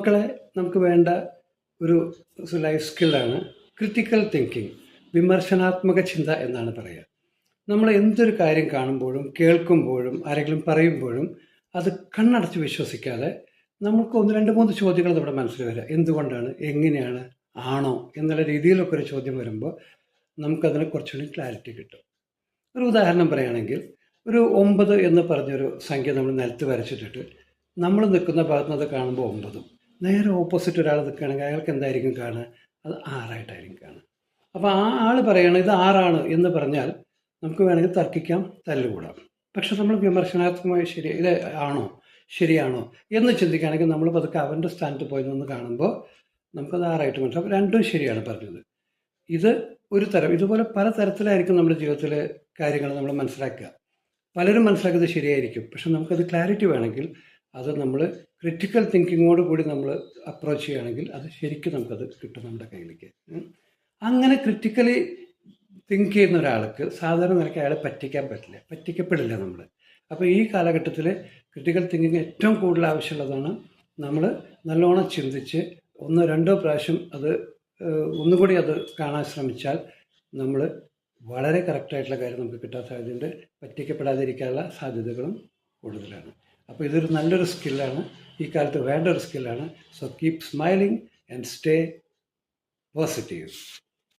യുവാക്കളെ നമുക്ക് വേണ്ട ഒരു ലൈഫ് സ്കില്ലാണ് ക്രിട്ടിക്കൽ തിങ്കിങ്, വിമർശനാത്മക ചിന്ത എന്നാണ് പറയുക. നമ്മൾ എന്തൊരു കാര്യം കാണുമ്പോഴും കേൾക്കുമ്പോഴും ആരെങ്കിലും പറയുമ്പോഴും അത് കണ്ണടച്ച് വിശ്വസിക്കാതെ നമുക്ക് 1, 2, 3 ചോദ്യങ്ങൾ നമ്മുടെ മനസ്സിൽ വരിക. എന്തുകൊണ്ടാണ്, എങ്ങനെയാണ്, ആണോ എന്നുള്ള രീതിയിലൊക്കെ ഒരു ചോദ്യം വരുമ്പോൾ നമുക്കതിനെ കുറച്ചുകൂടി ക്ലാരിറ്റി കിട്ടും. ഒരു ഉദാഹരണം പറയുകയാണെങ്കിൽ, ഒരു 9 എന്ന് പറഞ്ഞൊരു സംഖ്യ നമ്മൾ നിലത്ത് വരച്ചിട്ടിട്ട് നമ്മൾ നിൽക്കുന്ന ഭാഗത്ത് അത് കാണുമ്പോൾ 9, നേരെ ഓപ്പോസിറ്റ് ഒരാൾ നിൽക്കുകയാണെങ്കിൽ അയാൾക്ക് എന്തായിരിക്കും കാണുക? അത് 6ആയിട്ടായിരിക്കും കാണുക. അപ്പോൾ ആ ആൾ പറയണം ഇത് 6ആണ് എന്ന് പറഞ്ഞാൽ നമുക്ക് വേണമെങ്കിൽ തർക്കിക്കാം, തല്ലുകൂടാം. പക്ഷെ നമ്മൾ വിമർശനാത്മകമായി ഇത് ആണോ, ശരിയാണോ എന്ന് ചിന്തിക്കുകയാണെങ്കിൽ നമ്മൾ പതുക്കെ അവൻ്റെ സ്ഥാനത്ത് പോയി നിന്ന് കാണുമ്പോൾ നമുക്കത് 6ആയിട്ട് മനസ്സിലാവും. രണ്ടും ശരിയാണ് പറഞ്ഞത്. ഇത് ഒരു തരം. ഇതുപോലെ പല തരത്തിലായിരിക്കും നമ്മുടെ ജീവിതത്തിലെ കാര്യങ്ങൾ നമ്മൾ മനസ്സിലാക്കുക. പലരും മനസ്സിലാക്കുന്നത് ശരിയായിരിക്കും, പക്ഷെ നമുക്കത് ക്ലാരിറ്റി വേണമെങ്കിൽ അത് നമ്മൾ ക്രിട്ടിക്കൽ തിങ്കിങ്ങോട് കൂടി നമ്മൾ അപ്രോച്ച് ചെയ്യുകയാണെങ്കിൽ അത് ശരിക്കും നമുക്കത് കിട്ടും നമ്മുടെ കയ്യിലേക്ക്. അങ്ങനെ ക്രിട്ടിക്കലി തിങ്ക് ചെയ്യുന്ന ഒരാൾക്ക് സാധാരണ നിലയ്ക്ക് അയാളെ പറ്റിക്കാൻ പറ്റില്ല, പറ്റിക്കപ്പെടില്ല നമ്മൾ. അപ്പോൾ ഈ കാലഘട്ടത്തിൽ ക്രിട്ടിക്കൽ തിങ്കിങ് ഏറ്റവും കൂടുതൽ ആവശ്യമുള്ളതാണ്. നമ്മൾ നല്ലോണം ചിന്തിച്ച് 1, 2 പ്രാവശ്യം അത് ഒന്നുകൂടി അത് കാണാൻ ശ്രമിച്ചാൽ നമ്മൾ വളരെ കറക്റ്റായിട്ടുള്ള കാര്യം നമുക്ക് കിട്ടാൻ സാധ്യതയുണ്ട്. പറ്റിക്കപ്പെടാതിരിക്കാനുള്ള സാധ്യതകളും കൂടുതലാണ്. അപ്പോൾ ഇതൊരു നല്ലൊരു സ്കില്ലാണ്, ഈ കാലത്ത് വേണ്ട ഒരു സ്കില്ലാണ്. So keep smiling and stay positive.